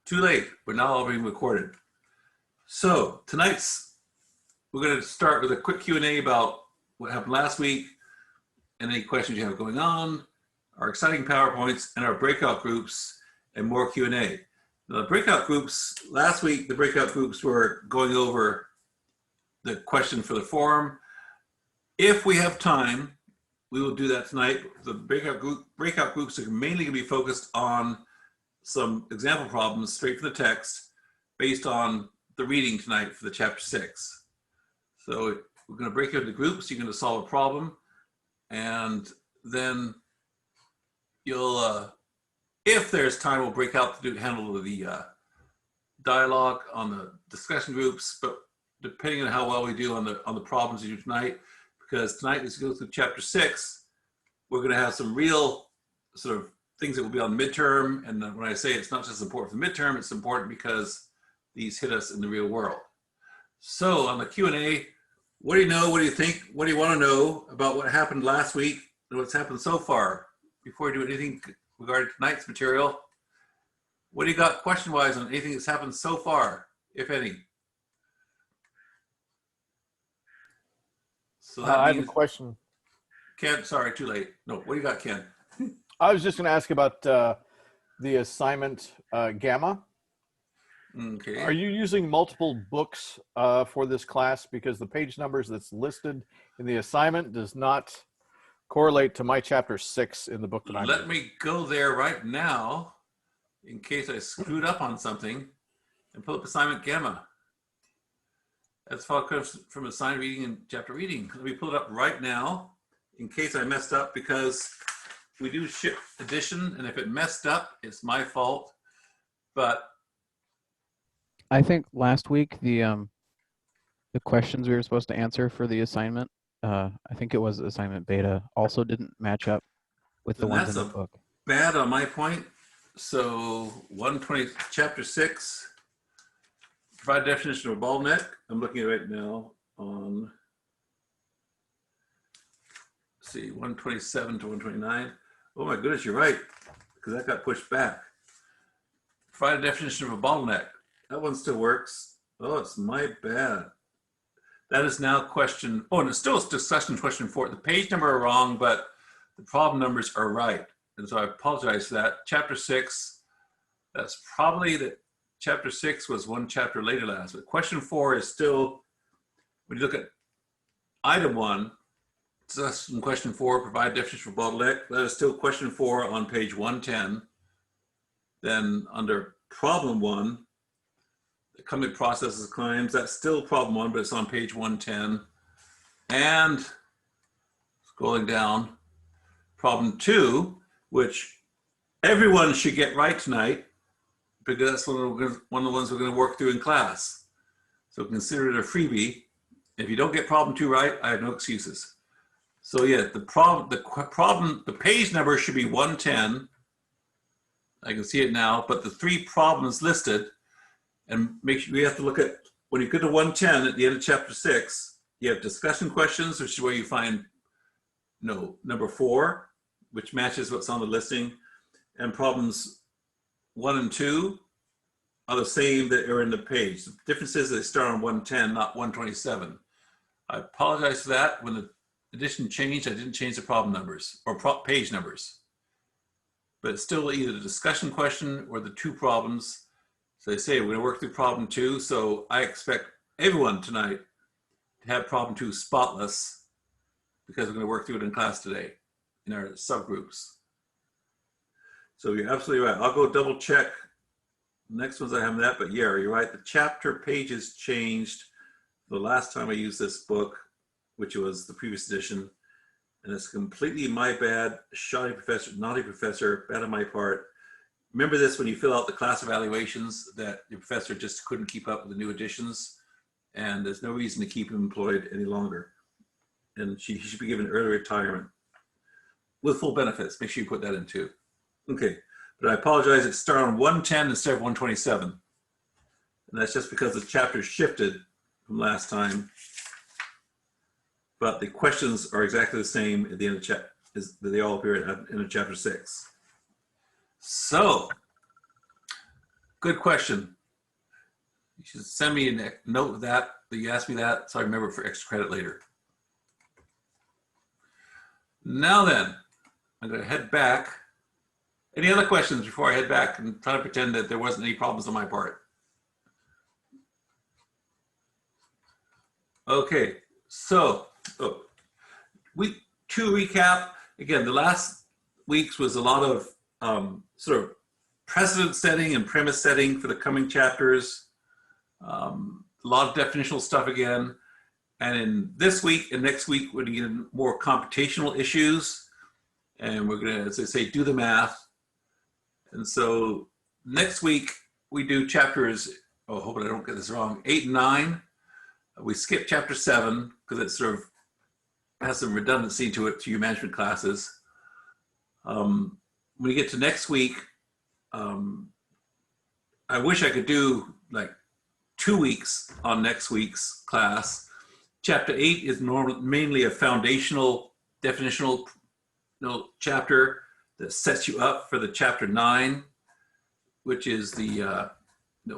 Too late. We're now all being recorded. So we're going to start with a quick Q&A about what happened last week and any questions you have going on, our exciting PowerPoints, and our breakout groups, and more Q&A. The breakout groups, last week, the breakout groups were going over the question for the forum. If we have time, we will do that tonight. The breakout groups are mainly going to be focused on some example problems straight from the text based on the reading tonight for the chapter 6. So we're going to break into groups. You're going to solve a problem, and then you'll, if there's time, we'll break out to handle the dialogue on the discussion groups. But depending on how well we do on the problems you do tonight, because tonight as we go through chapter 6, we're going to have some real sort of things that will be on midterm. And when I say it's not just important for the midterm, it's important because these hit us in the real world. So on the Q&A, what do you know? What do you think? What do you want to know about what happened last week and what's happened so far? Before we do anything regarding tonight's material, what do you got question-wise on anything that's happened so far, if any? So that I have a question. Ken, sorry, too late. No, what do you got, Ken? I was just going to ask about the assignment Gamma. Okay. Are you using multiple books for this class? Because the page numbers that's listed in the assignment does not correlate to my chapter 6 in the book that I'm Let using. me go there right now in case I screwed up on something and pull up assignment Gamma. That's how it comes from assigned reading and chapter reading. Let me pull it up right now in case I messed up, because we do ship edition, and if it messed up, it's my fault. But I think last week the questions we were supposed to answer for the assignment, I think it was assignment beta, also didn't match up with the ones in the book. Bad on my point. So 120, chapter 6, provide definition of a bottleneck. I'm looking at it right now on, let's see, 127 to 129. Oh my goodness, you're right, because that got pushed back. Provide a definition of a bottleneck. That one still works. Oh, it's my bad. That is now question, oh, and it's still discussion question 4. The page number are wrong, but the problem numbers are right. And so I apologize for that. Chapter 6, that's probably that chapter 6 was one chapter later last, but question 4 is still, when you look at item 1, discussion question 4, provide definition for bottleneck, that is still question 4 on page 110. Then under problem 1, the company processes claims, that's still problem 1, but it's on page 110. And scrolling down, problem 2, which everyone should get right tonight, because that's one of the ones we're going to work through in class. So consider it a freebie. If you don't get problem 2 right, I have no excuses. So yeah, the page number should be 110. I can see it now, but the 3 problems listed, and make sure we have to look at, when you get to 110 at the end of chapter 6, you have discussion questions, which is where you find number 4, which matches what's on the listing, and problems 1 and 2 are the same that are in the page. The difference is they start on 110, not 127. I apologize for that. When the edition changed, I didn't change the problem numbers or page numbers, but it's still either the discussion question or the 2 problems. So they say we're going to work through problem 2. So I expect everyone tonight to have problem 2 spotless, because we're going to work through it in class today in our subgroups. So you're absolutely right. I'll go double check. Next ones I have that, but yeah, you're right. The chapter pages changed the last time I used this book, which was the previous edition. And it's completely my bad, shoddy professor, naughty professor, bad on my part. Remember this when you fill out the class evaluations, that your professor just couldn't keep up with the new additions, and there's no reason to keep him employed any longer. And he should be given early retirement with full benefits. Make sure you put that in too. Okay, but I apologize, it started on 110 instead of 127. And that's just because the chapter shifted from last time. But the questions are exactly the same at the end of chapter, they all appear at the end of chapter 6. So Good question. You should send me a note of that you asked me that, so I remember for extra credit later. Now then, I'm going to head back. Any other questions before I head back and try to pretend that there wasn't any problems on my part? Okay, so week 2 recap. Again, the last week's was a lot of sort of precedent setting and premise setting for the coming chapters. A lot of definitional stuff again. And in this week and next week, we're going to get more computational issues. And we're going to, as I say, do the math. And so next week, we do chapters, oh, hoping I don't get this wrong, 8 and 9. We skip chapter 7 because it sort of has some redundancy to it to your management classes. When we get to next week, I wish I could do like 2 weeks on next week's class. Chapter 8 is mainly a foundational definitional chapter that sets you up for the chapter 9, which is the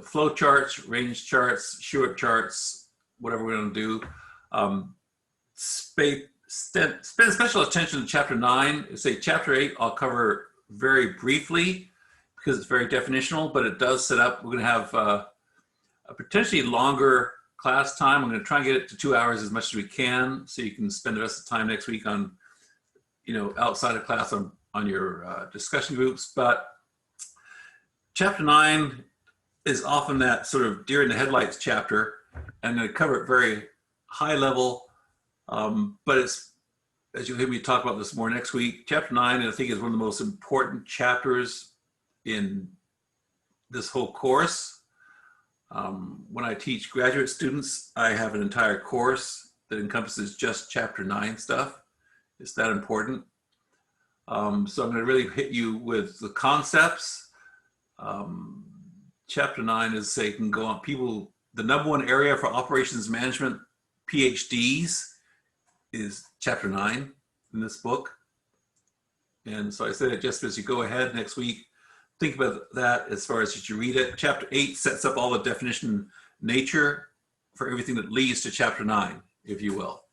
flow charts, range charts, Shewhart charts, whatever we're going to do. Spend special attention to chapter 9. Say chapter 8, I'll cover very briefly because it's very definitional, but it does set up. We're going to have a potentially longer class time. I'm going to try and get it to 2 hours as much as we can, so you can spend the rest of the time next week on, outside of class on your discussion groups. But chapter 9 is often that sort of deer in the headlights chapter. I'm going to cover it very high level, but it's, as you'll hear me talk about this more next week, chapter 9, I think, is one of the most important chapters in this whole course. When I teach graduate students, I have an entire course that encompasses just chapter 9 stuff. It's that important. So I'm going to really hit you with the concepts. Chapter 9 is, say, can go on people, the #1 area for operations management PhDs is chapter 9 in this book. And so I said it just as you go ahead next week, think about that as far as you read it. Chapter 8 sets up all the definition nature for everything that leads to chapter 9, if you will.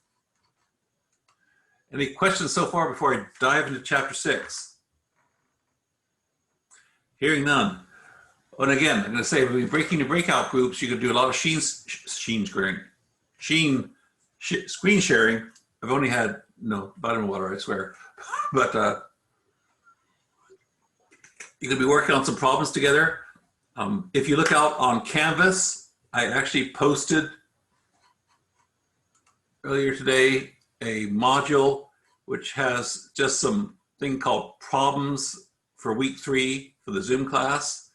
Any questions so far before I dive into chapter 6? Hearing none. And again, I'm going to say, when you're breaking your breakout groups, you can do a lot of screen sharing. I've only had, bottom water, I swear. But you're going to be working on some problems together. If you look out on Canvas, I actually posted earlier today a module which has just some thing called problems for week 3 for the Zoom class.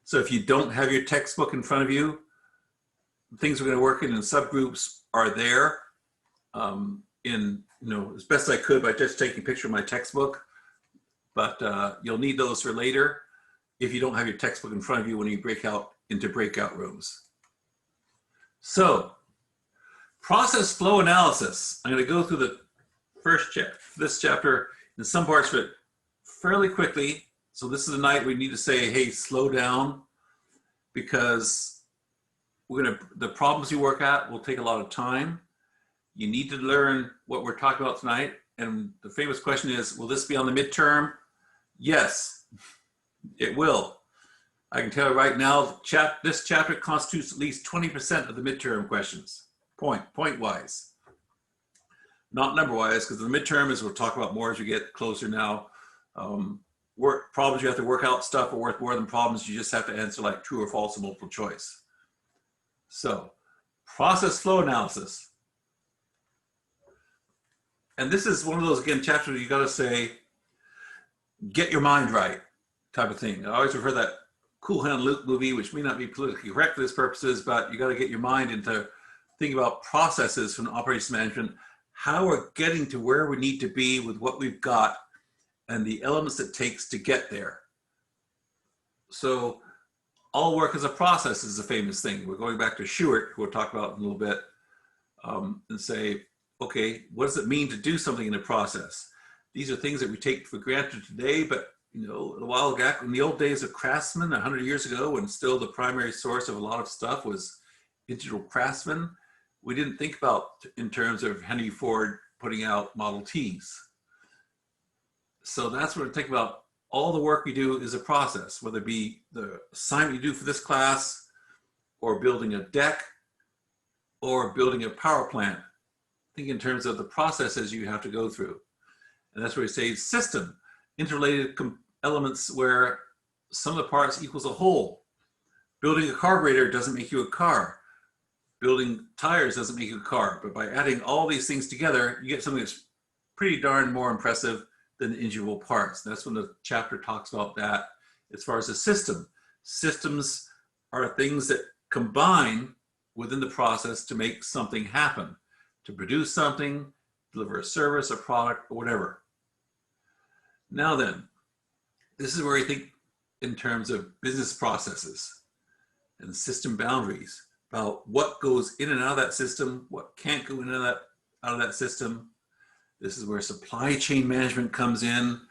So if you don't have your textbook in front of you, things we're going to work in subgroups are there as best I could by just taking a picture of my textbook. But you'll need those for later if you don't have your textbook in front of you when you break out into breakout rooms. So, process flow analysis. I'm going to go through the first chapter, this chapter, in some parts of it fairly quickly. So this is the night we need to say, hey, slow down, because the problems you work at will take a lot of time. You need to learn what we're talking about tonight. And the famous question is, will this be on the midterm? Yes, it will. I can tell you right now, this chapter constitutes at least 20% of the midterm questions, point-wise. Not number-wise, because the midterm is, we'll talk about more as we get closer now. Problems you have to work out stuff are worth more than problems you just have to answer like true or false or multiple choice. So, process flow analysis. And this is one of those, again, chapters where you got to say, get your mind right type of thing. I always refer to that Cool Hand Luke movie, which may not be politically correct for this purposes, but you got to get your mind into thinking about processes from operations management, how we're getting to where we need to be with what we've got and the elements it takes to get there. So all work as a process is a famous thing. We're going back to Shewhart, who we'll talk about in a little bit, and say, okay, what does it mean to do something in a process? These are things that we take for granted today, but You know, a while back in the old days of Craftsman, 100 years ago, when still the primary source of a lot of stuff was digital Craftsman, we didn't think about in terms of Henry Ford putting out Model Ts. So that's what I think about. All the work we do is a process, whether it be the assignment you do for this class, or building a deck, or building a power plant. Think in terms of the processes you have to go through. And that's where we say system, interrelated elements where some of the parts equals a whole. Building a carburetor doesn't make you a car. Building tires doesn't make you a car. But by adding all these things together, you get something that's pretty darn more impressive than the individual parts. That's when the chapter talks about that as far as a system. Systems are things that combine within the process to make something happen, to produce something, deliver a service, a product, or whatever. Now then, this is where I think in terms of business processes and system boundaries about what goes in and out of that system, what can't go in and out of that system. This is where supply chain management comes in,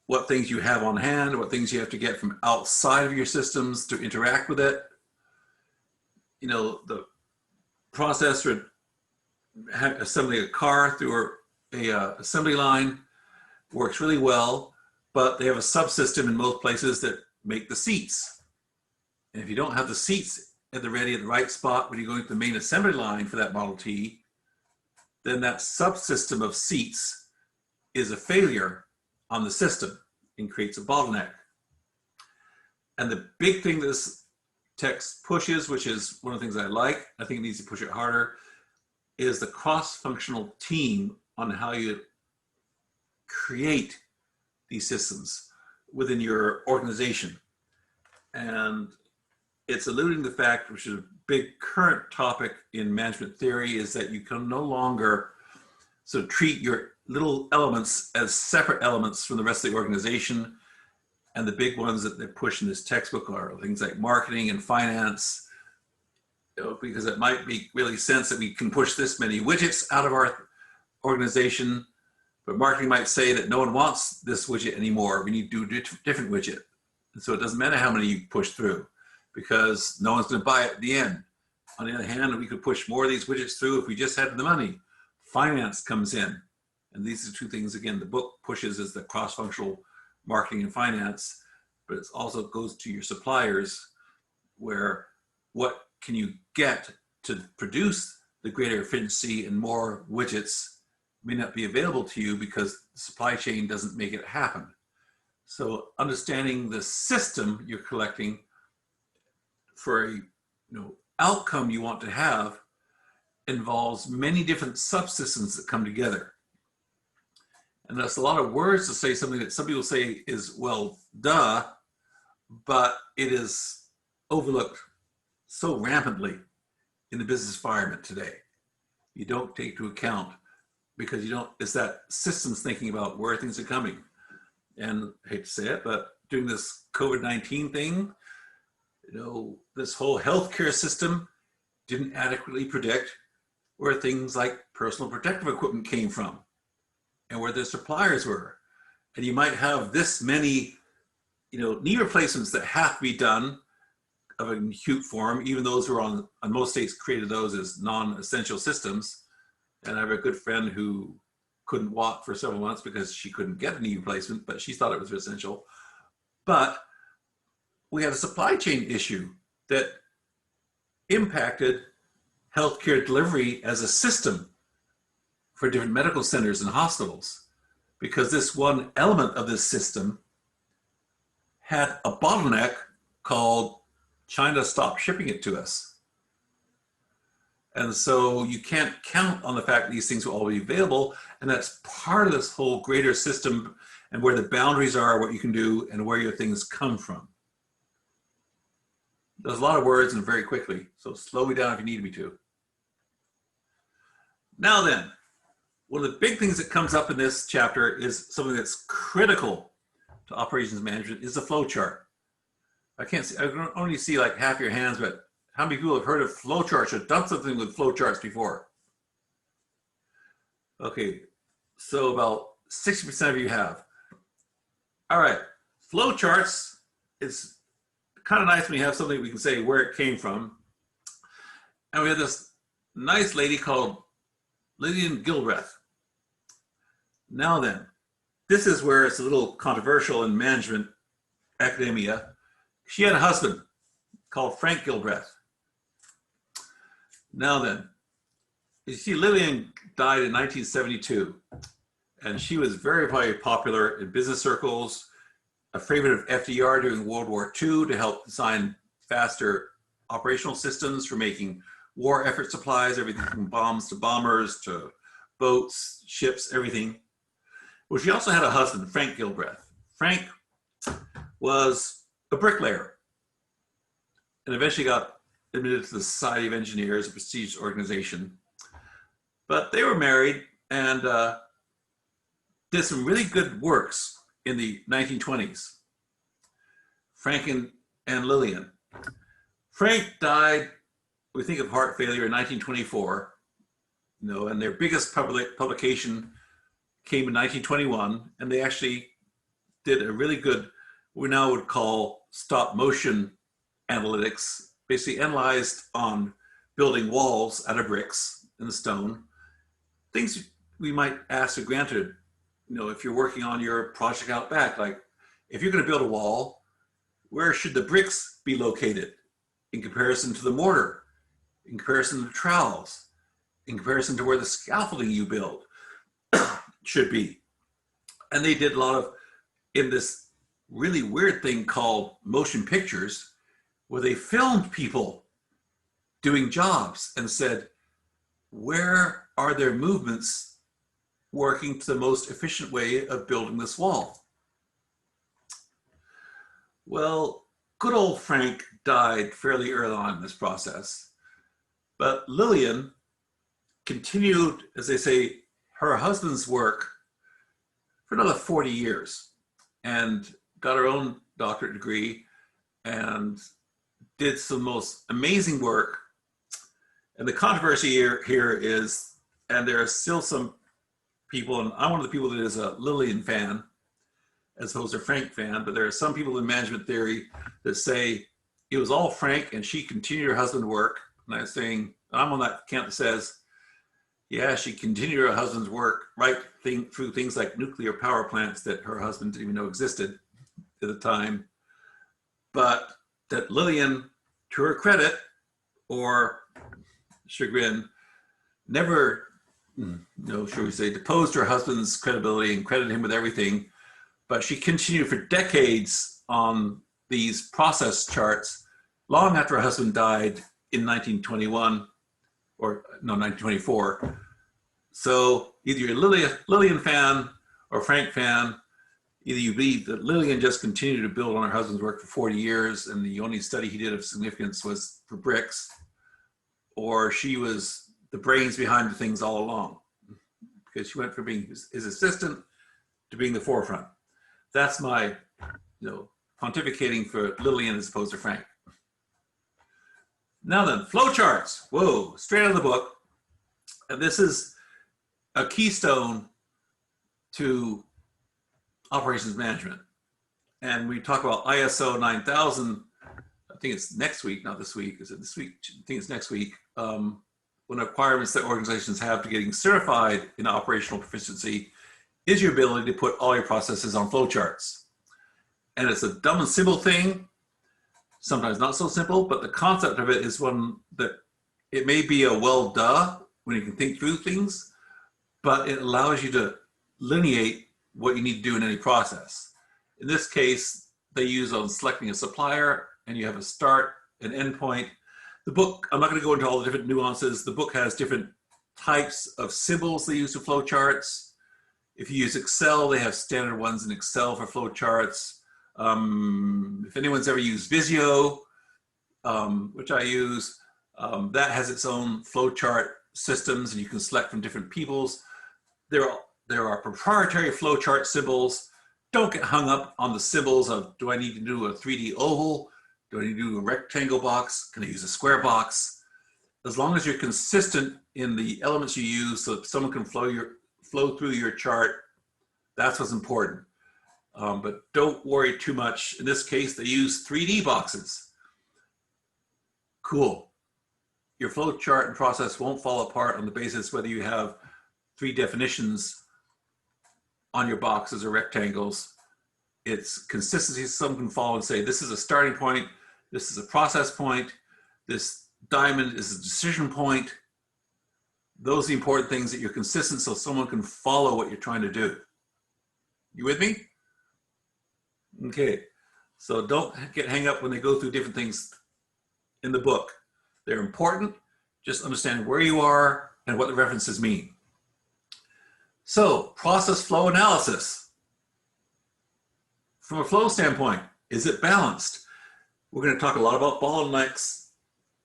what things you have on hand, what things you have to get from outside of your systems to interact with it. You know, the process for assembling a car through a assembly line works really well, but they have a subsystem in most places that make the seats. And if you don't have the seats at the right spot when you're going to the main assembly line for that Model T, then that subsystem of seats is a failure on the system and creates a bottleneck. And the big thing this text pushes, which is one of the things I like, I think it needs to push it harder, is the cross-functional team on how you create these systems within your organization. And it's alluding to the fact, which is a big current topic in management theory, is that you can no longer so treat your little elements as separate elements from the rest of the organization. And the big ones that they push in this textbook are things like marketing and finance, you know, because it might make really sense that we can push this many widgets out of our organization, but marketing might say that no one wants this widget anymore. We need to do a different widget. And so it doesn't matter how many you push through, because no one's going to buy it at the end. On the other hand, we could push more of these widgets through if we just had the money. Finance comes in. And these are two things, again, the book pushes is the cross-functional marketing and finance, but it also goes to your suppliers, where what can you get to produce the greater efficiency and more widgets may not be available to you because the supply chain doesn't make it happen. So understanding the system you're collecting for a outcome you want to have involves many different subsystems that come together. And that's a lot of words to say something that some people say is, well, duh, but it is overlooked so rampantly in the business environment today. You don't take into account because it's that systems thinking about where things are coming. And I hate to say it, but doing this COVID-19 thing, this whole healthcare system didn't adequately predict where things like personal protective equipment came from and where their suppliers were. And you might have this many, knee replacements that have to be done of an acute form, even those who are on most states created those as non-essential systems. And I have a good friend who couldn't walk for several months because she couldn't get a knee replacement, but she thought it was essential. But we had a supply chain issue that impacted healthcare delivery as a system for different medical centers and hospitals, because this one element of this system had a bottleneck called China stopped shipping it to us. And so you can't count on the fact that these things will all be available. And that's part of this whole greater system and where the boundaries are, what you can do, and where your things come from. There's a lot of words and very quickly, so slow me down if you need me to. Now then, one of the big things that comes up in this chapter is something that's critical to operations management is the flow chart. I can only see like half your hands, but how many people have heard of flow charts or done something with flow charts before? Okay, so about 60% of you have. All right, flow charts is kind of nice when you have something we can say where it came from. And we have this nice lady called Lillian Gilbreth. Now then, this is where it's a little controversial in management academia. She had a husband called Frank Gilbreth. Now then, you see, Lillian died in 1972, and she was very, very popular in business circles, a favorite of FDR during World War II to help design faster operational systems for making war effort supplies, everything from bombs to bombers to boats, ships, everything. Well, she also had a husband, Frank Gilbreth. Frank was a bricklayer and eventually got admitted to the Society of Engineers, a prestigious organization. But they were married and did some really good works in the 1920s. Frank and Lillian. Frank died, we think, of heart failure in 1924, and their biggest publication came in 1921, and they actually did a really good, what we now would call stop motion analytics, basically analyzed on building walls out of bricks and stone, things we might ask for granted, if you're working on your project out back, like if you're going to build a wall, where should the bricks be located in comparison to the mortar, in comparison to the trowels, in comparison to where the scaffolding you build should be. And they did a lot of, in this really weird thing called motion pictures, where they filmed people doing jobs and said, where are their movements working to the most efficient way of building this wall? Well, good old Frank died fairly early on in this process, but Lillian continued, as they say, her husband's work for another 40 years and got her own doctorate degree and did some most amazing work. And the controversy here is, and there are still some people, and I'm one of the people that is a Lillian fan, as opposed to Frank fan, but there are some people in management theory that say it was all Frank and she continued her husband's work. And I'm on that camp that says, yeah, she continued her husband's work through things like nuclear power plants that her husband didn't even know existed at the time. But that Lillian, to her credit or chagrin, never, shall we say, deposed her husband's credibility and credited him with everything. But she continued for decades on these process charts long after her husband died in 1921. Or no, 1924. So either you're a Lillian fan or Frank fan, either you believe that Lillian just continued to build on her husband's work for 40 years and the only study he did of significance was for bricks, or she was the brains behind the things all along, because she went from being his assistant to being the forefront. That's my, pontificating for Lillian as opposed to Frank. Now then, flowcharts. Whoa, straight out of the book. And this is a keystone to operations management. And we talk about ISO 9000. I think it's next week, not this week. Is it this week? I think it's next week. One of the requirements that organizations have to getting certified in operational proficiency is your ability to put all your processes on flowcharts. And it's a dumb and simple thing. Sometimes not so simple, but the concept of it is one that it may be a well duh when you can think through things, but it allows you to lineate what you need to do in any process. In this case, they use on selecting a supplier, and you have a start, an end point. The book, I'm not going to go into all the different nuances. The book has different types of symbols they use for flowcharts. If you use Excel, they have standard ones in Excel for flowcharts. If anyone's ever used Visio, which I use, that has its own flowchart systems, and you can select from different people's. There are proprietary flowchart symbols. Don't get hung up on the symbols of, do I need to do a 3D oval? Do I need to do a rectangle box? Can I use a square box? As long as you're consistent in the elements you use so that someone can flow through your chart, that's what's important. but don't worry too much. In this case, they use 3D boxes. Cool. Your flow chart and process won't fall apart on the basis whether you have 3 definitions on your boxes or rectangles. It's consistency. Someone can follow and say, this is a starting point, this is a process point, this diamond is a decision point. Those are the important things, that you're consistent so someone can follow what you're trying to do. You with me? Okay, so don't get hung up when they go through different things in the book. They're important. Just understand where you are and what the references mean. So, process flow analysis. From a flow standpoint, is it balanced? We're going to talk a lot about bottlenecks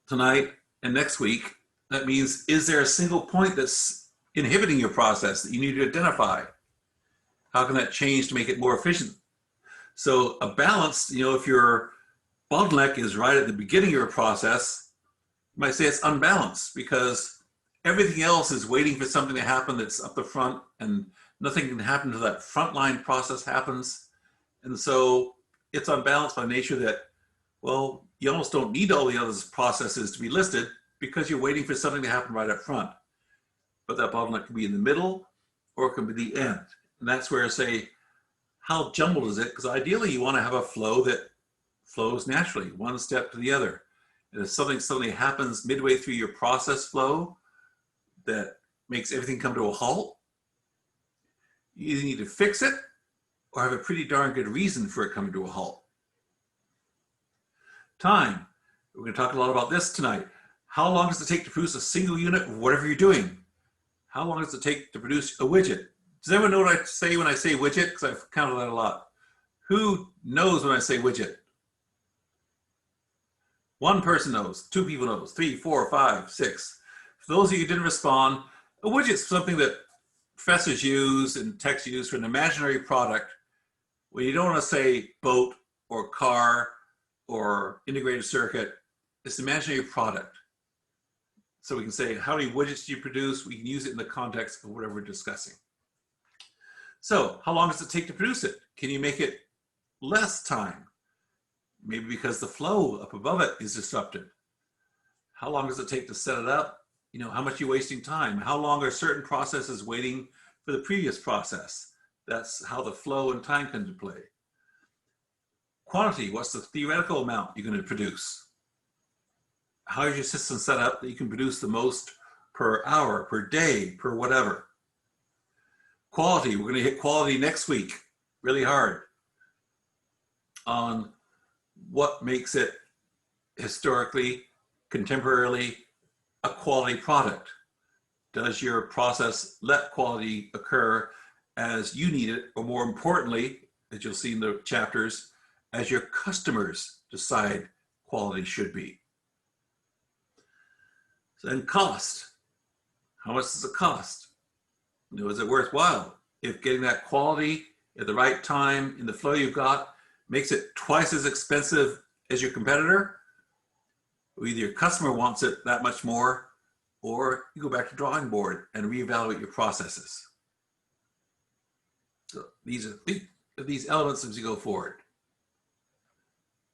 tonight and next week. That means, is there a single point that's inhibiting your process that you need to identify? How can that change to make it more efficient? So a balance, if your bottleneck is right at the beginning of your process, you might say it's unbalanced because everything else is waiting for something to happen that's up the front, and nothing can happen until that frontline process happens. And so it's unbalanced by nature that, well, you almost don't need all the other processes to be listed because you're waiting for something to happen right up front. But that bottleneck can be in the middle or it can be the end. And that's where I say, how jumbled is it? Because ideally you want to have a flow that flows naturally, one step to the other. And if something suddenly happens midway through your process flow that makes everything come to a halt, you either need to fix it or have a pretty darn good reason for it coming to a halt. Time. We're going to talk a lot about this tonight. How long does it take to produce a single unit of whatever you're doing? How long does it take to produce a widget? Does anyone know what I say when I say widget? Because I've counted that a lot. Who knows when I say widget? One person knows, 2 people knows, 3, 4, 5, 6. For those of you who didn't respond, a widget is something that professors use and techs use for an imaginary product when you don't want to say boat or car or integrated circuit. It's an imaginary product. So we can say, how many widgets do you produce? We can use it in the context of whatever we're discussing. So how long does it take to produce it? Can you make it less time? Maybe because the flow up above it is disrupted. How long does it take to set it up? How much are you wasting time? How long are certain processes waiting for the previous process? That's how the flow and time come into play. Quantity, what's the theoretical amount you're going to produce? How is your system set up that you can produce the most per hour, per day, per whatever? Quality, we're going to hit quality next week really hard on what makes it historically, contemporarily, a quality product. Does your process let quality occur as you need it, or more importantly, as you'll see in the chapters, as your customers decide quality should be? So then cost. How much does it cost? Is it worthwhile? If getting that quality at the right time in the flow you've got makes it twice as expensive as your competitor, or either your customer wants it that much more, or you go back to drawing board and reevaluate your processes. So these are these elements as you go forward.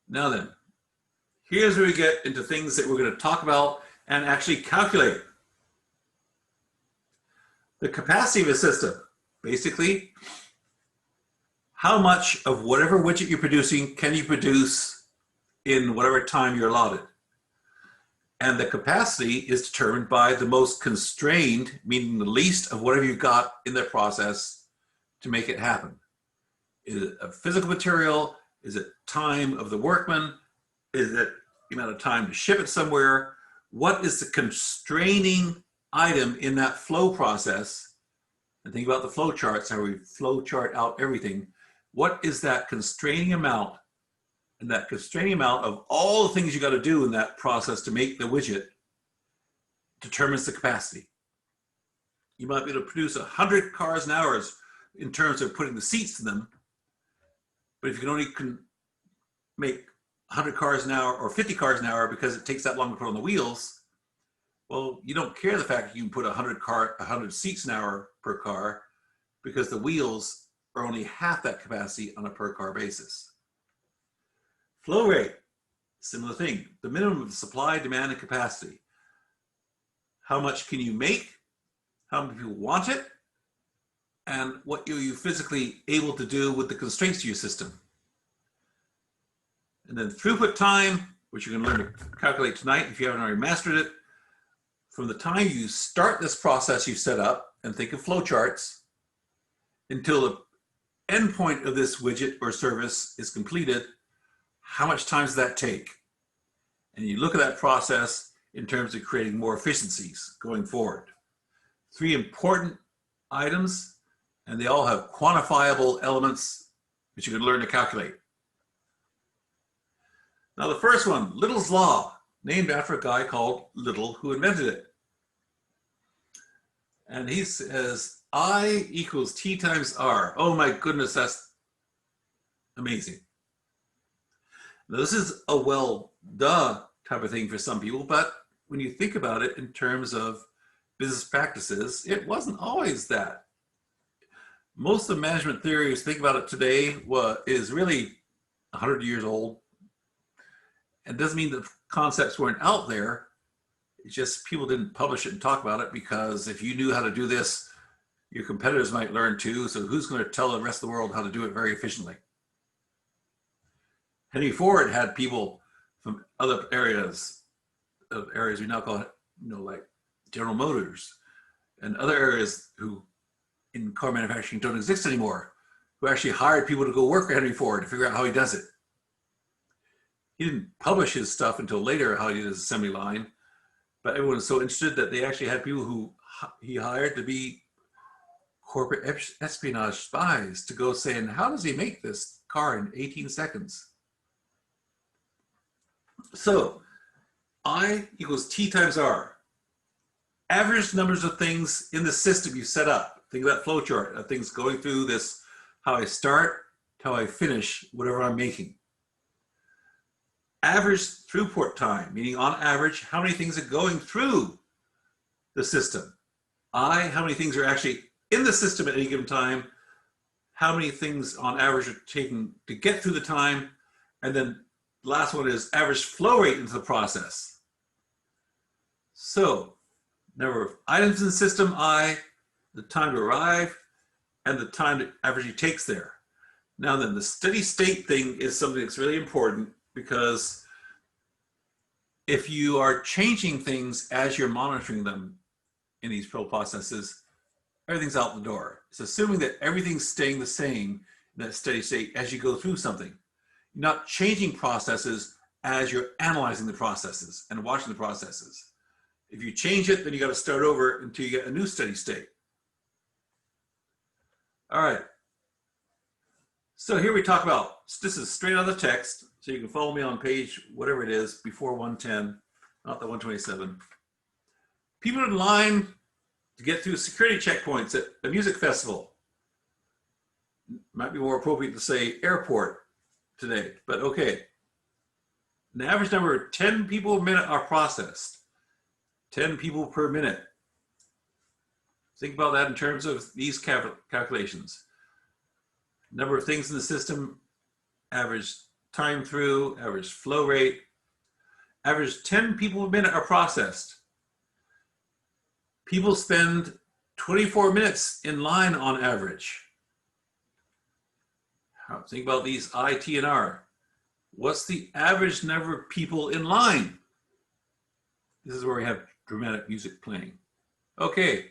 Now then, here's where we get into things that we're going to talk about and actually calculate. The capacity of a system, basically, how much of whatever widget you're producing can you produce in whatever time you're allotted. And the capacity is determined by the most constrained, meaning the least of whatever you've got in the process to make it happen. Is it a physical material? Is it time of the workman? Is it the amount of time to ship it somewhere? What is the constraining item in that flow process? And think about the flow charts, how we flow chart out everything. What is that constraining amount? And that constraining amount of all the things you got to do in that process to make the widget determines the capacity. You might be able to produce 100 cars an hour in terms of putting the seats in them, but if you can only make 100 cars an hour or 50 cars an hour because it takes that long to put on the wheels, well, you don't care the fact that you can put 100 seats an hour per car because the wheels or only half that capacity on a per car basis. Flow rate, similar thing, the minimum of supply, demand, and capacity. How much can you make? How many people want it? And what are you physically able to do with the constraints to your system? And then throughput time, which you're going to learn to calculate tonight if you haven't already mastered it. From the time you start this process you set up, and think of flowcharts, until the endpoint of this widget or service is completed, how much time does that take? And you look at that process in terms of creating more efficiencies going forward. 3 important items, and they all have quantifiable elements which you can learn to calculate. Now the first one, Little's Law, named after a guy called Little who invented it. And he says, I equals T times R. Oh my goodness, that's amazing. Now this is a well, duh type of thing for some people, but when you think about it in terms of business practices, it wasn't always that. Most of management theory, as you think about it today, is really 100 years old. It doesn't mean the concepts weren't out there. It's just people didn't publish it and talk about it, because if you knew how to do this, your competitors might learn too. So who's going to tell the rest of the world how to do it very efficiently? Henry Ford had people from other areas we now call it, like General Motors and other areas who in car manufacturing don't exist anymore, who actually hired people to go work for Henry Ford to figure out how he does it. He didn't publish his stuff until later, how he did his assembly line, but everyone was so interested that they actually had people who he hired to be corporate espionage spies to go saying, how does he make this car in 18 seconds? So I equals T times R. Average numbers of things in the system you set up. Think of that flow chart of things going through this, how I start, how I finish, whatever I'm making. Average throughput time, meaning on average, how many things are going through the system. How many things are actually in the system at any given time, how many things on average are taken to get through the time, and then the last one is average flow rate into the process. So, number of items in the system, the time to arrive, and the time that averagely takes there. Now then, the steady state thing is something that's really important, because if you are changing things as you're monitoring them in these processes, everything's out the door. It's assuming that everything's staying the same in that steady state as you go through something. You're not changing processes as you're analyzing the processes and watching the processes. If you change it, then you got to start over until you get a new steady state. All right. So here we talk about, this is straight out of the text, so you can follow me on page, whatever it is, before 110, not the 127. People in line to get through security checkpoints at a music festival. Might be more appropriate to say airport today, but okay. An average number of 10 people a minute are processed. 10 people per minute. Think about that in terms of these calculations. Number of things in the system, average time through, average flow rate, average 10 people a minute are processed. People spend 24 minutes in line on average. Think about these I, T, and R. What's the average number of people in line? This is where we have dramatic music playing. Okay.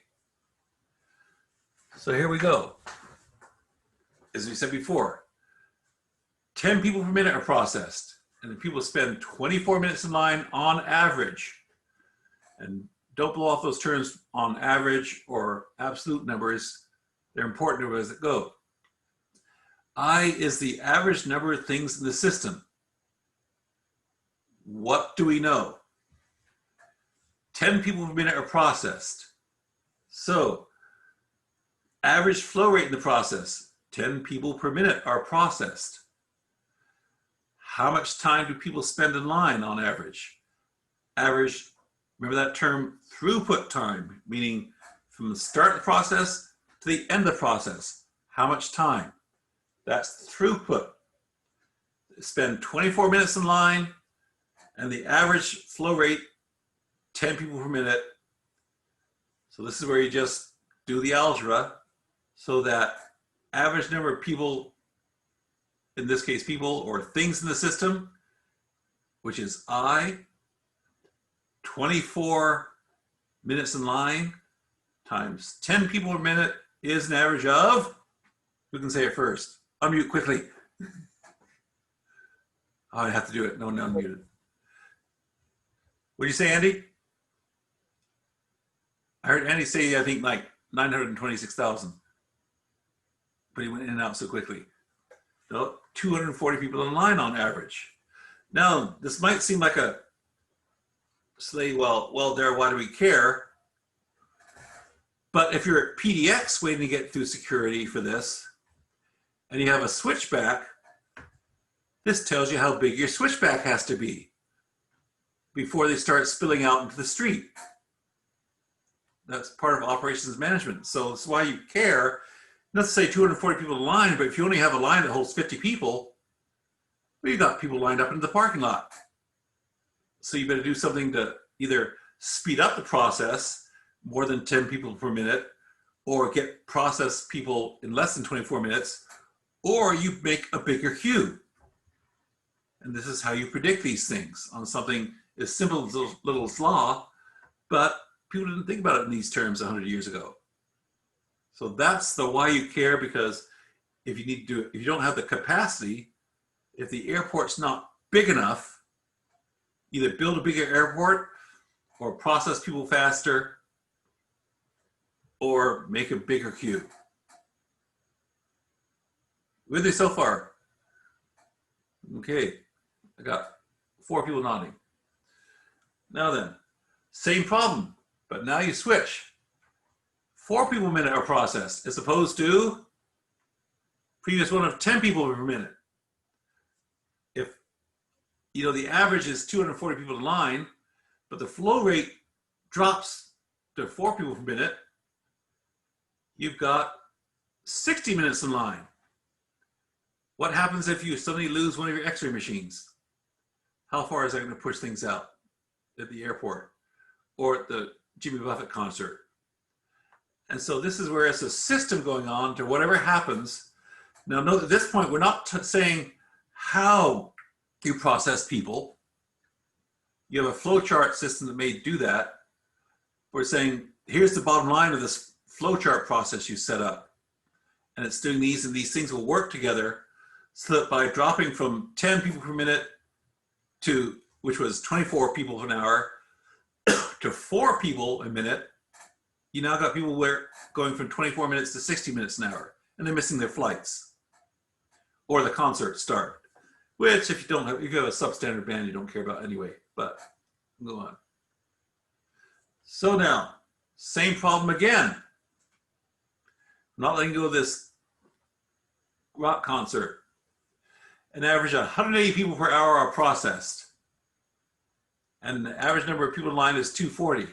So here we go. As we said before, 10 people per minute are processed, and the people spend 24 minutes in line on average. And don't blow off those terms on average or absolute numbers. They're important numbers that go. I is the average number of things in the system. What do we know? 10 people per minute are processed. So, average flow rate in the process, 10 people per minute are processed. How much time do people spend in line on average? Average, remember that term, throughput time, meaning from the start of the process to the end of the process. how much time? That's throughput. Spend 24 minutes in line, and the average flow rate, 10 people per minute. So this is where you just do the algebra, so that average number of people, in this case people or things in the system, which is I, 24 minutes in line times 10 people per minute is an average of, who can say it first? Unmute quickly. Oh, I have to do it. No one unmuted. What did you say, Andy? I heard Andy say, I think, like 926,000. But he went in and out so quickly. So 240 people in line on average. Now, this might seem like a say, well, there, why do we care? But if you're at PDX waiting to get through security for this, and you have a switchback, this tells you how big your switchback has to be before they start spilling out into the street. That's part of operations management. So that's why you care. Let's say 240 people in line, but if you only have a line that holds 50 people, well, you've got people lined up into the parking lot. So you better do something to either speed up the process, more than 10 people per minute, or get process people in less than 24 minutes, or you make a bigger queue. And this is how you predict these things on something as simple as Little's Law, but people didn't think about it in these terms 100 years ago. So that's the why you care, because if you need to do it, if you don't have the capacity, if the airport's not big enough, either build a bigger airport or process people faster or make a bigger queue. With you so far? Okay, I got 4 people nodding. Now then, same problem, but now you switch. 4 people per minute are processed as opposed to previous one of 10 people per minute. If the average is 240 people in line, but the flow rate drops to 4 people per minute, you've got 60 minutes in line. What happens if you suddenly lose one of your X-ray machines? How far is that going to push things out at the airport or at the Jimmy Buffett concert? And so this is where it's a system going on to whatever happens. Now note at this point, we're not saying how you process people. You have a flowchart system that may do that. We're saying, here's the bottom line of this flowchart process you set up. And it's doing these, and these things will work together so that by dropping from 10 people per minute to, which was 24 people an hour, to 4 people a minute, you now got people going from 24 minutes to 60 minutes an hour, and they're missing their flights or the concert start, which if you have a substandard band, you don't care about anyway, but go on. So now, same problem again. I'm not letting go of this rock concert. An average of 180 people per hour are processed. And the average number of people in line is 240.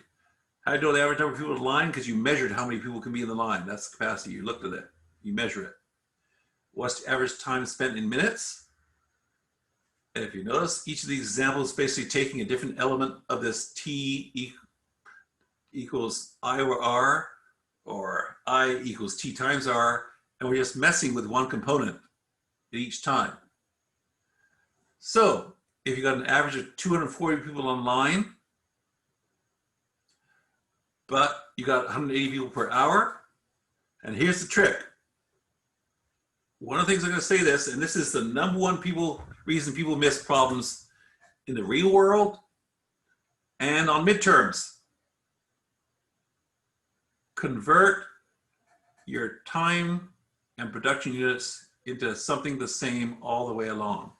How do you know the average number of people in line? Because you measured how many people can be in the line. That's the capacity. You looked at it. You measure it. What's the average time spent in minutes? And if you notice, each of these examples is basically taking a different element of this T equals I over R, or I equals T times R, and we're just messing with one component at each time. So if you got an average of 240 people online, but you got 180 people per hour, and here's the trick. One of the things I'm going to say this, and this is the #1 reason people miss problems in the real world and on midterms. Convert your time and production units into something the same all the way along.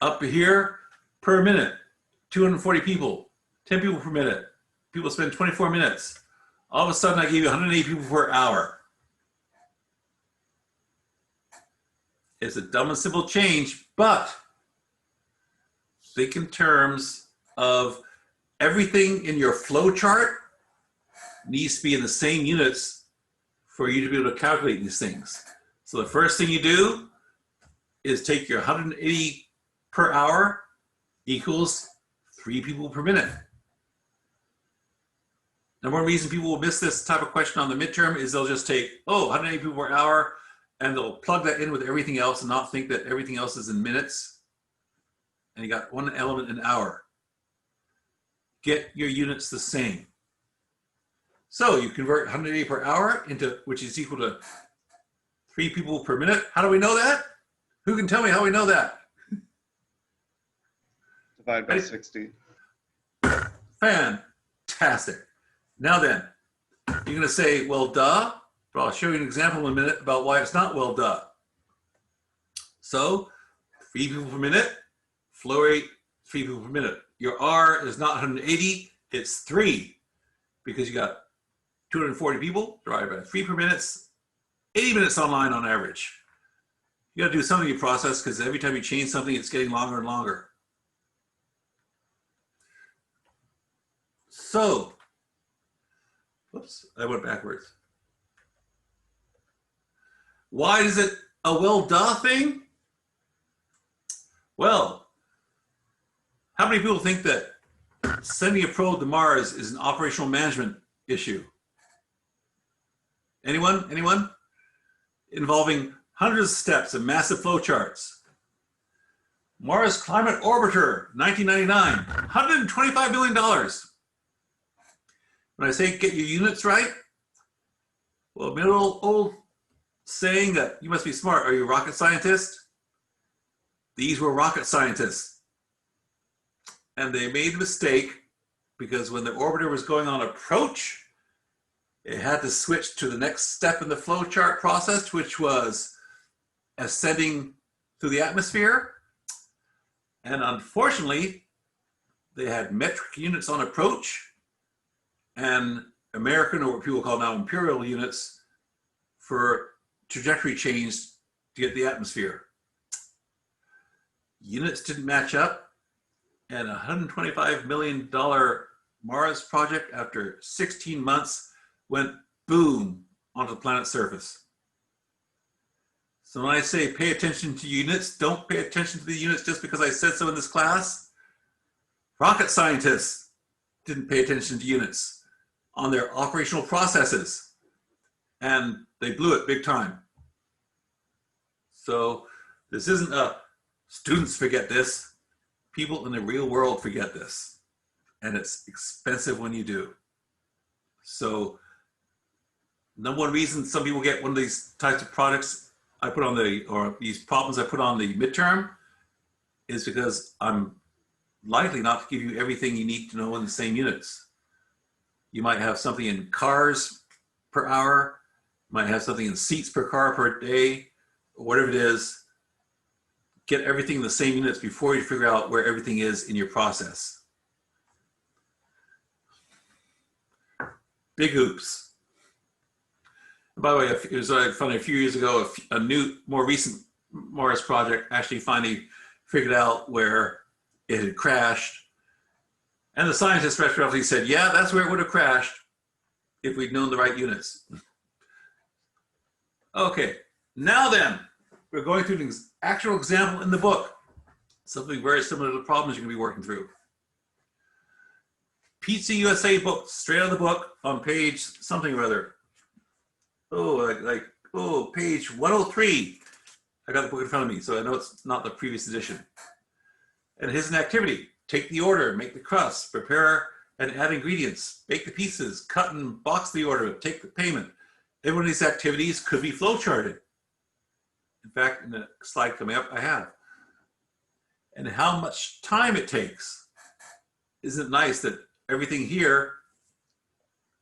Up here, per minute, 240 people, 10 people per minute. People spend 24 minutes. All of a sudden, I gave you 180 people per hour. It's a dumb and simple change, but think in terms of everything in your flow chart needs to be in the same units for you to be able to calculate these things. So the first thing you do is take your 180 per hour equals 3 people per minute. Now, one reason people will miss this type of question on the midterm is they'll just take, 180 people per hour, and they'll plug that in with everything else and not think that everything else is in minutes. And you got one element an hour. Get your units the same. So you convert 180 per hour into, which is equal to 3 people per minute. How do we know that? Who can tell me how we know that? Divide by 60. Fantastic. Now then, you're going to say, well, duh, but I'll show you an example in a minute about why it's not well, duh. So 3 people per minute, flow rate, 3 people per minute. Your R is not 180, it's 3, because you got 240 people divided by 3 per minute, 80 minutes online on average. You got to do something in your process because every time you change something, it's getting longer and longer. So, whoops, I went backwards. Why is it a well duh thing? Well, how many people think that sending a probe to Mars is an operational management issue? Anyone? Anyone? Involving hundreds of steps and massive flow charts. Mars Climate Orbiter, 1999, $125 million. When I say get your units right, well, middle old saying that you must be smart. Are you a rocket scientist? These were rocket scientists. And they made a mistake because when the orbiter was going on approach, it had to switch to the next step in the flowchart process, which was ascending through the atmosphere. And unfortunately, they had metric units on approach and American, or what people call now imperial units, for trajectory change to get the atmosphere. Units didn't match up, and a $125 million Mars project after 16 months went boom onto the planet's surface. So when I say pay attention to units, don't pay attention to the units just because I said so in this class. Rocket scientists didn't pay attention to units on their operational processes, and they blew it big time. So this isn't a students forget this. People in the real world forget this, and it's expensive when you do. So number one reason some people get one of these types of products I put on the, or these problems I put on the midterm, is because I'm likely not to give you everything you need to know in the same units. You might have something in cars per hour, might have something in seats per car per day, or whatever it is. Get everything in the same units before you figure out where everything is in your process. Big oops. By the way, it was funny, a few years ago, a new, more recent Mars project actually finally figured out where it had crashed. And the scientists retroactively said, yeah, that's where it would have crashed if we'd known the right units. Okay, now then, we're going through an actual example in the book, something very similar to the problems you're going to be working through. Pizza USA book, straight out of the book on page something or other. Page 103. I got the book in front of me, so I know it's not the previous edition. And here's an activity. Take the order, make the crust, prepare and add ingredients, bake the pieces, cut and box the order, take the payment. Every one of these activities could be flowcharted. In fact, in the slide coming up, I have. And how much time it takes. Isn't it nice that everything here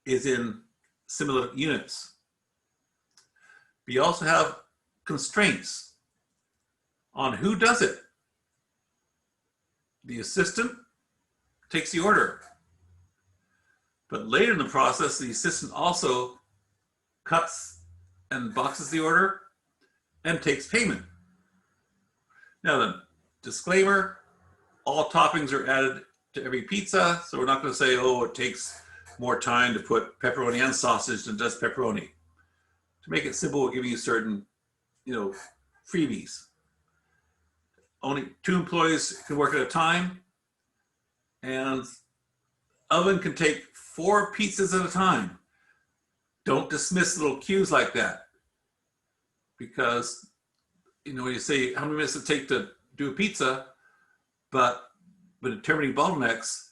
is in similar units? But you also have constraints on who does it. The assistant takes the order. But later in the process, the assistant also cuts and boxes the order and takes payment. Now then, disclaimer, all toppings are added to every pizza, so we're not going to say, oh, it takes more time to put pepperoni and sausage than just pepperoni. to make it simple, we're giving you certain, freebies. Only 2 employees can work at a time, and oven can take 4 pizzas at a time. Don't dismiss little cues like that, because when you say how many minutes it take to do a pizza, but determining bottlenecks,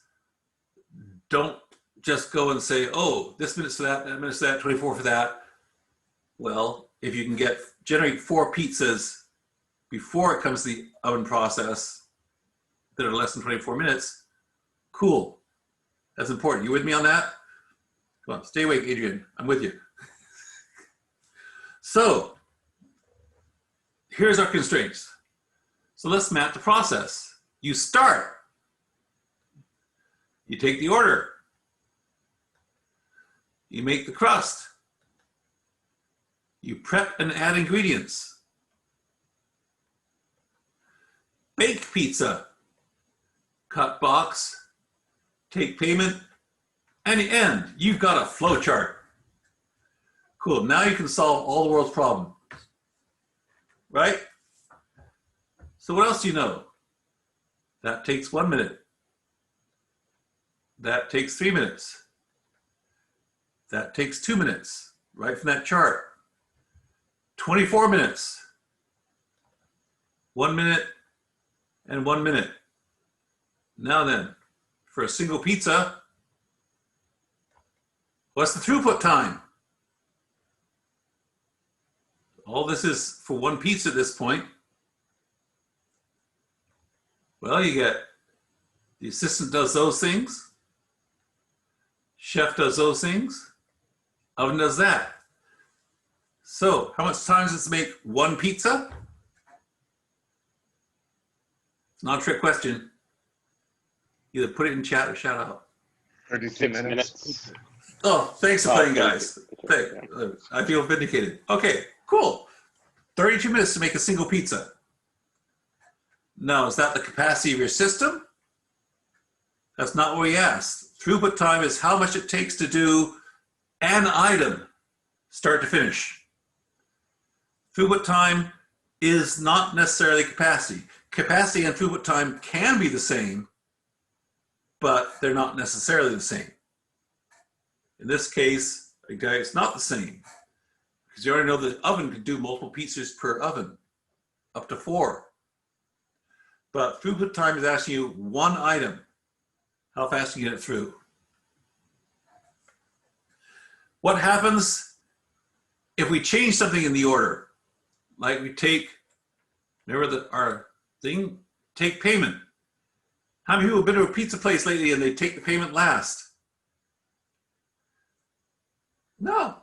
don't just go and say, oh, this minute's for that minute's for that, 24 for that. Well, if you can generate 4 pizzas before it comes to the oven process that are less than 24 minutes, cool. That's important. You with me on that? Come on, stay awake, Adrian. I'm with you. So here's our constraints. So let's map the process. You start. You take the order. You make the crust. You prep and add ingredients. Bake pizza. Cut box. Take payment. And the end. You've got a flow chart. Cool. Now you can solve all the world's problems. Right? So what else do you know? That takes 1 minute. That takes 3 minutes. That takes 2 minutes, right from that chart. 24 minutes. 1 minute and 1 minute. Now then, for a single pizza, what's the throughput time? All this is for one pizza at this point. Well, you get the assistant does those things. Chef does those things. Oven does that. So how much time does it make one pizza? It's not a trick question. Either put it in chat or shout out. 32 minutes. Oh, thanks for playing, guys. I feel vindicated. Okay, cool. 32 minutes to make a single pizza. Now, is that the capacity of your system? That's not what we asked. Throughput time is how much it takes to do an item, start to finish. Throughput time is not necessarily capacity. Capacity and throughput time can be the same, but they're not necessarily the same. In this case, it's not the same, because you already know the oven can do multiple pizzas per oven, up to 4. But throughput time is asking you one item. How fast can you get it through? What happens if we change something in the order? Like we take, remember our thing, take payment. How many people have been to a pizza place lately and they take the payment last? No.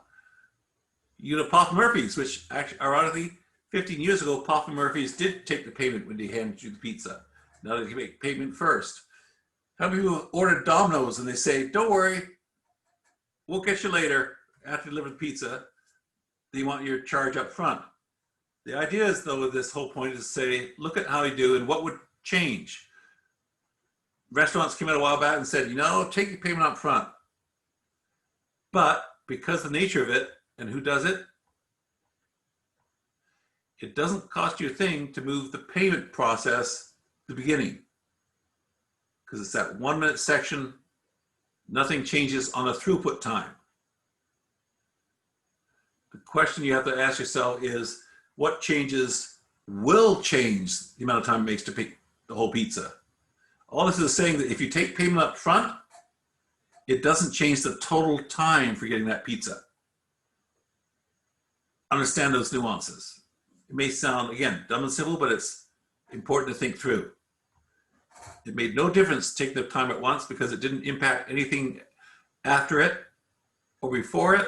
You go to Papa Murphy's, which actually, ironically, 15 years ago, Papa Murphy's did take the payment when they handed you the pizza. Now they can make payment first. How many people ordered Domino's and they say, don't worry, we'll get you later after you deliver the pizza. They want your charge up front. The idea is, though, this whole point is to say, look at how you do and what would change. Restaurants came out a while back and said, take your payment up front. But because of the nature of it and who does it, it doesn't cost you a thing to move the payment process to the beginning. Because it's that 1 minute section, nothing changes on the throughput time. The question you have to ask yourself is, what changes will change the amount of time it makes to pick the whole pizza? All this is saying that if you take payment up front, it doesn't change the total time for getting that pizza. Understand those nuances. It may sound, again, dumb and simple, but it's important to think through. It made no difference taking the time at once because it didn't impact anything after it or before it.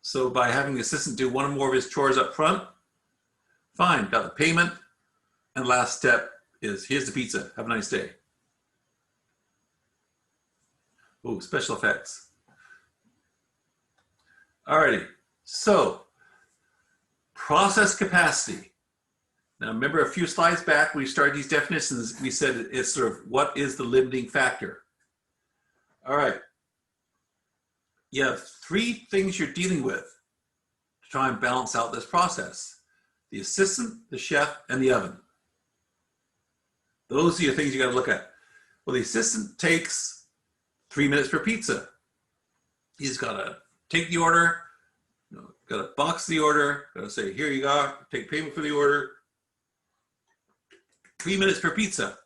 So by having the assistant do one or more of his chores up front, fine, got the payment, and last step is, here's the pizza, have a nice day. Ooh, special effects. Alrighty, so process capacity. Now remember a few slides back when we started these definitions, we said it's sort of what is the limiting factor. All right, you have 3 things you're dealing with to try and balance out this process. The assistant, the chef, and the oven. Those are your things you got to look at. Well, the assistant takes 3 minutes per pizza. He's got to take the order, got to box the order, got to say, here you go, take payment for the order. 3 minutes per pizza.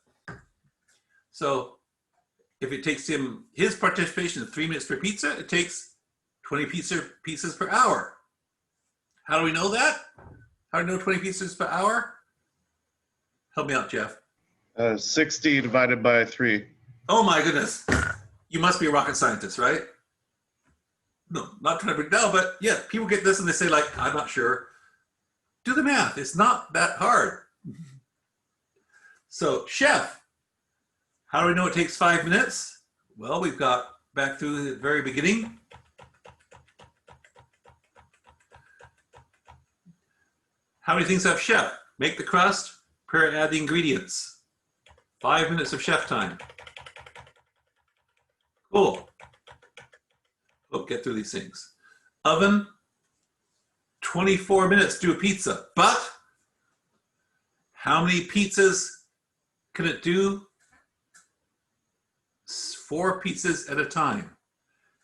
So if it takes him, his participation is 3 minutes per pizza, it takes 20 pieces per hour. How do we know that? How do we know 20 pieces per hour? Help me out, Jeff. 60 divided by 3. Oh my goodness. You must be a rocket scientist, right? No, not trying to break down, but yeah, people get this and they say like, I'm not sure. Do the math, it's not that hard. So chef, how do we know it takes 5 minutes? Well, we've got back to the very beginning. How many things have chef? Make the crust, prepare, add the ingredients. 5 minutes of chef time. Cool. We'll get through these things. Oven, 24 minutes to do a pizza. But how many pizzas can it do? 4 pizzas at a time.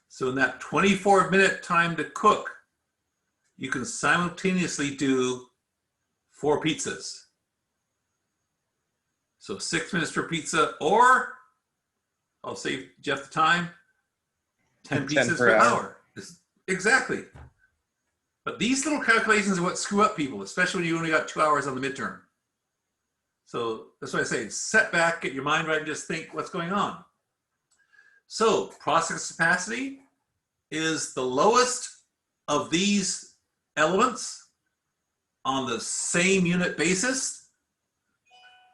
So in that 24-minute time to cook, you can simultaneously do 4 pizzas. So 6 minutes per pizza, or I'll save Jeff the time, 10 pizzas per hour. Exactly. But these little calculations are what screw up people, especially when you only got 2 hours on the midterm. So that's why I say set back, get your mind right, and just think what's going on. So process capacity is the lowest of these elements on the same unit basis.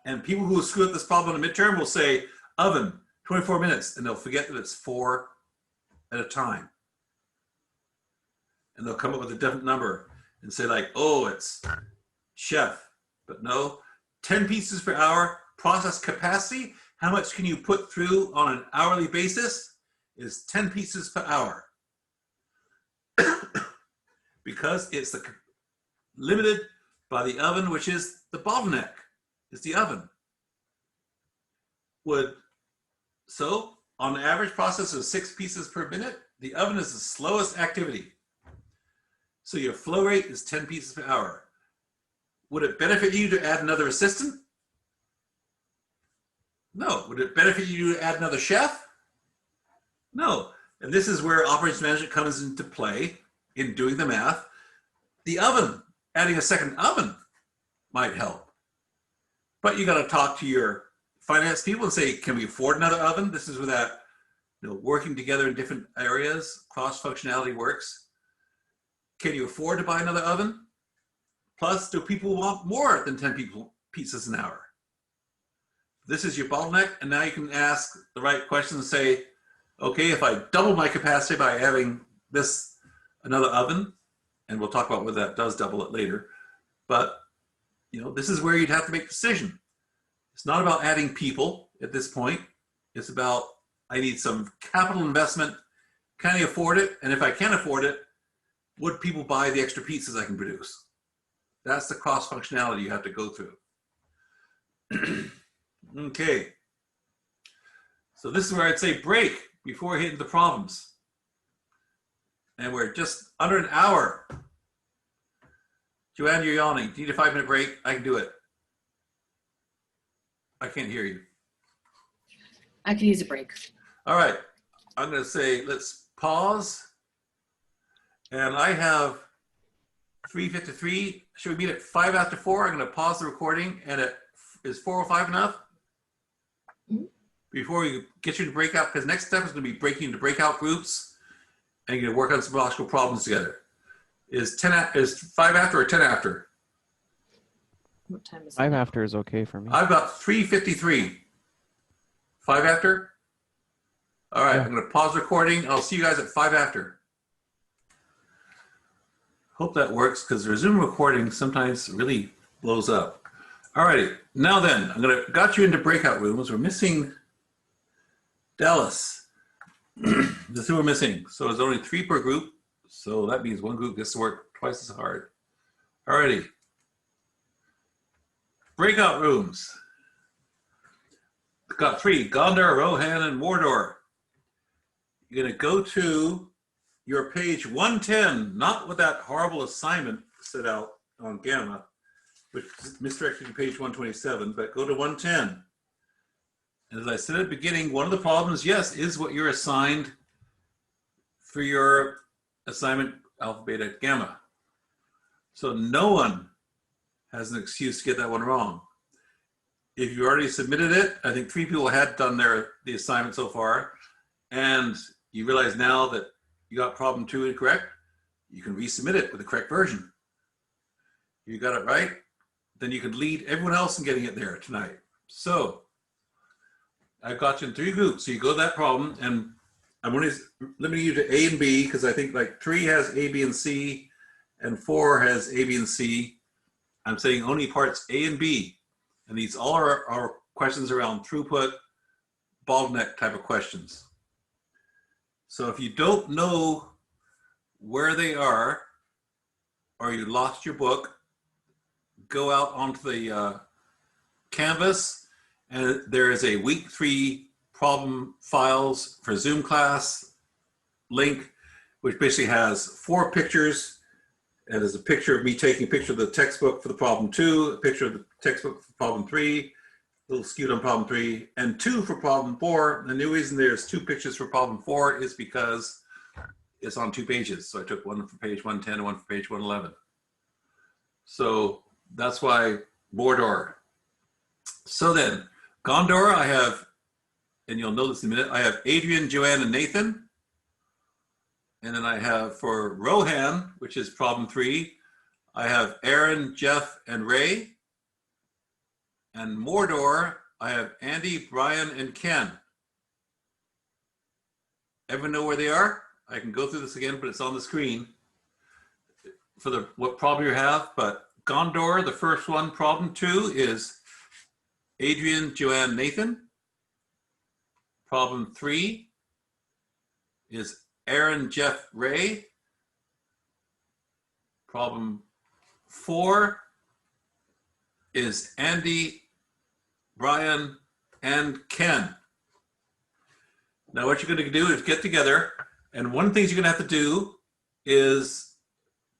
And people who screw up this problem in the midterm will say oven, 24 minutes, and they'll forget that it's 4 at a time. And they'll come up with a different number and say like, oh, it's chef. But no, 10 pieces per hour. Process capacity, how much can you put through on an hourly basis, is 10 pieces per hour. Because it's limited by the oven, which is the bottleneck, is the oven. So on the average process of 6 pieces per minute, the oven is the slowest activity. So your flow rate is 10 pieces per hour. Would it benefit you to add another assistant? No. Would it benefit you to add another chef? No. And this is where operations management comes into play in doing the math. The oven, adding a second oven might help. But you got to talk to your finance people and say, can we afford another oven? This is where that, working together in different areas, cross-functionality works. Can you afford to buy another oven? Plus, do people want more than 10 pizzas an hour? This is your bottleneck, and now you can ask the right questions and say, okay, if I double my capacity by having another oven, and we'll talk about whether that does double it later, but this is where you'd have to make a decision. It's not about adding people at this point. It's about, I need some capital investment. Can I afford it? And if I can't afford it, would people buy the extra pizzas I can produce? That's the cross-functionality you have to go through. Okay. So this is where I'd say break before hitting the problems. And we're just under an hour. Joanne, you're yawning. Do you need a 5-minute break? I can do it. I can't hear you. I can use a break. All right. I'm going to say, let's pause. And I have 3:53. Should we meet at 5 after 4? I'm going to pause the recording. And is 4:05 enough? Mm-hmm. Before we get you to breakout, because next step is going to be breaking into breakout groups and you're going to work on some logical problems together. Is 5 after or 10 after? What time is it? 5 after is okay for me. I've got 3:53. 5 after? All right, Yeah. I'm going to pause recording. I'll see you guys at 5 after. Hope that works, because the Zoom recording sometimes really blows up. All righty, now then, got you into breakout rooms. We're missing Dallas. That's who we're missing. So there's only 3 per group. So that means one group gets to work twice as hard. Alrighty. Breakout rooms. Got 3, Gondor, Rohan, and Mordor. You're gonna go to your page 110, not with that horrible assignment set out on Gamma, which misdirected to page 127, but go to 110. And as I said at the beginning, one of the problems, yes, is what you're assigned for your assignment alpha, beta, gamma. So no one has an excuse to get that one wrong. If you already submitted it, I think 3 people had done the assignment so far, and you realize now that you got problem 2 incorrect, you can resubmit it with the correct version. You got it right, then you can lead everyone else in getting it there tonight. So I've got you in 3 groups. So you go to that problem, and I'm only limiting you to A and B because I think like 3 has A, B, and C, and 4 has A, B, and C. I'm saying only parts A and B. And these all are questions around throughput, bottleneck type of questions. So if you don't know where they are, or you lost your book, go out onto the Canvas, and there is a week 3 problem files for Zoom class link, which basically has 4 pictures. And there's a picture of me taking a picture of the textbook for the problem 2, a picture of the textbook for problem 3, a little skewed on problem 3, and 2 for problem 4. And the new reason there's 2 pictures for problem 4 is because it's on 2 pages. So I took one for page 110 and one for page 111. So that's why Mordor. So then, Gondor, I have, and you'll know this in a minute, I have Adrian, Joanne, and Nathan. And then I have for Rohan, which is problem 3, I have Aaron, Jeff, and Ray. And Mordor, I have Andy, Brian, and Ken. Everyone know where they are? I can go through this again, but it's on the screen for what problem you have. But Gondor, the first one, problem 2 is Adrian, Joanne, Nathan. Problem 3 is Aaron, Jeff, Ray. Problem 4 is Andy, Brian, and Ken. Now what you're going to do is get together, and one of the things you're going to have to do is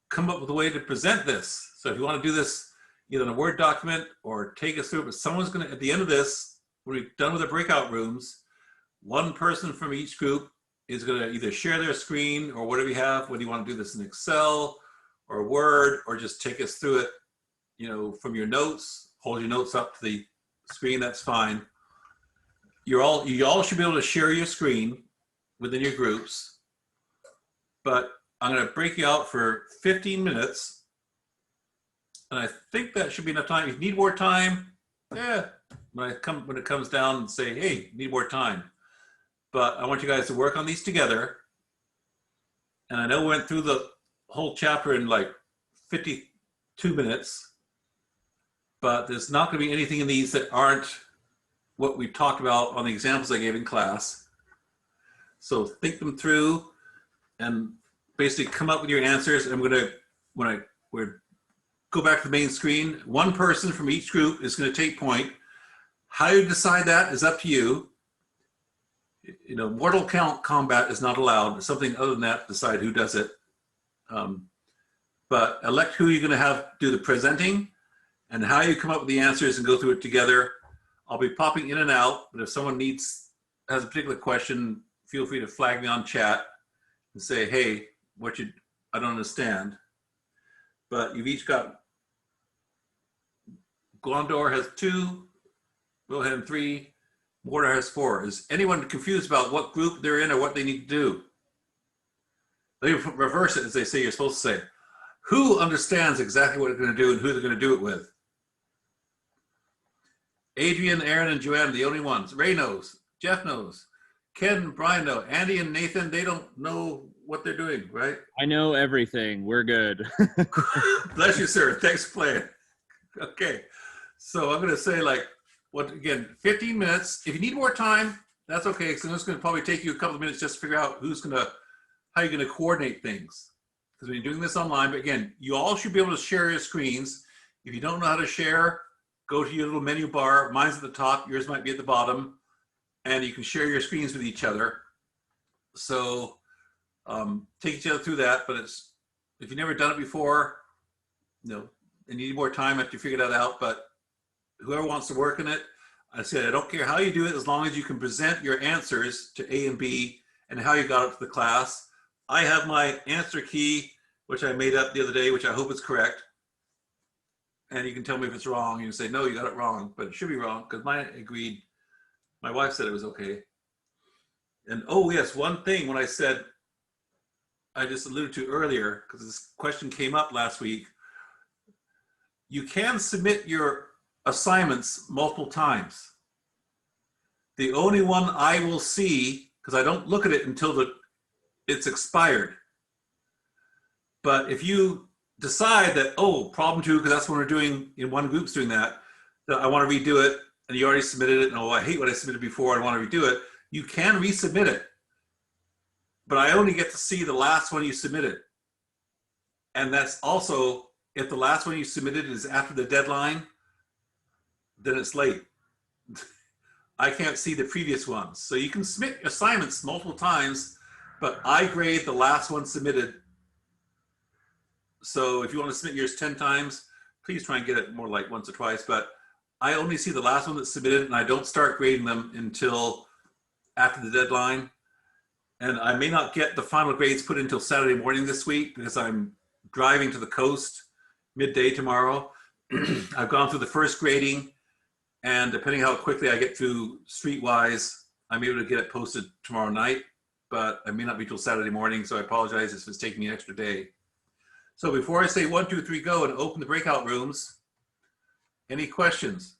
come up with a way to present this. So if you want to do this either in a Word document or take us through it, but someone's going to, at the end of this, when we're done with the breakout rooms, one person from each group is going to either share their screen or whatever you have, whether you want to do this in Excel or Word, or just take us through it, you know, from your notes, hold your notes up to the screen, that's fine. You all should be able to share your screen within your groups, but I'm going to break you out for 15 minutes. And I think that should be enough time. If you need more time, yeah, when it comes down and say, hey, need more time. But I want you guys to work on these together. And I know we went through the whole chapter in like 52 minutes, but there's not going to be anything in these that aren't what we talked about on the examples I gave in class. So think them through and basically come up with your answers. And when we go back to the main screen, one person from each group is going to take point. How you decide that is up to you. You know, mortal combat is not allowed. Something other than that, decide who does it. But elect who you're going to have do the presenting, and how you come up with the answers and go through it together. I'll be popping in and out, but if someone has a particular question, feel free to flag me on chat and say, hey, I don't understand. But you've each got, Gondor has 2, Rohan 3, Mordor has 4. Is anyone confused about what group they're in or what they need to do? They reverse it as they say you're supposed to say. Who understands exactly what they're going to do and who they're going to do it with? Adrian, Aaron, and Joanne are the only ones. Ray knows. Jeff knows. Ken and Brian know. Andy and Nathan, they don't know what they're doing, right? I know everything. We're good. Bless you, sir. Thanks for playing. Okay. So I'm going to say again, 15 minutes. If you need more time, that's okay. So it's going to probably take you a couple of minutes just to figure out how you're going to coordinate things. because when you're doing this online, but again, you all should be able to share your screens. If you don't know how to share, go to your little menu bar. Mine's at the top, yours might be at the bottom, and you can share your screens with each other. So take each other through that, but it's, if you've never done it before, you know, and you need more time after you figure that out, but whoever wants to work in it, I said, I don't care how you do it, as long as you can present your answers to A and B and how you got it to the class. I have my answer key, which I made up the other day, which I hope is correct. And you can tell me if it's wrong. You can say, no, you got it wrong, but it should be wrong because mine agreed. My wife said it was okay. And oh yes, one thing when I said, I just alluded to earlier, because this question came up last week, you can submit your assignments multiple times. The only one I will see, because I don't look at it until it's expired. But if you decide that, oh, problem 2, because that's what we're doing in one group's doing that I want to redo it, and you already submitted it, and oh, I hate what I submitted before, I want to redo it, you can resubmit it. But I only get to see the last one you submitted. And that's also, if the last one you submitted is after the deadline, then it's late. I can't see the previous ones. So you can submit assignments multiple times, but I grade the last one submitted. So if you want to submit yours 10 times, please try and get it more like once or twice, but I only see the last one that's submitted, and I don't start grading them until after the deadline. And I may not get the final grades put until Saturday morning this week because I'm driving to the coast midday tomorrow. I've gone through the first grading, and depending how quickly I get through Streetwise, I'm able to get it posted tomorrow night, but I may not be till Saturday morning, so I apologize if it's taking me an extra day. So before I say 1, 2, 3, go and open the breakout rooms, any questions?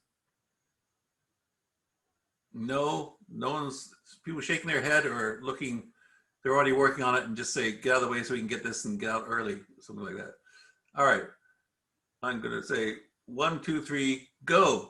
No, no one's, people shaking their head or looking, they're already working on it, and just say, get out of the way so we can get this and get out early, something like that. All right, I'm gonna say 1, 2, 3, go.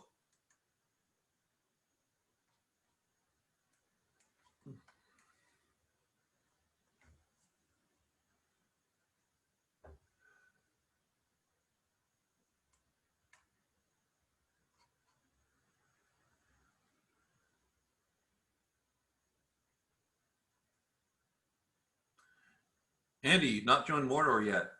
Andy, not joined Mordor yet.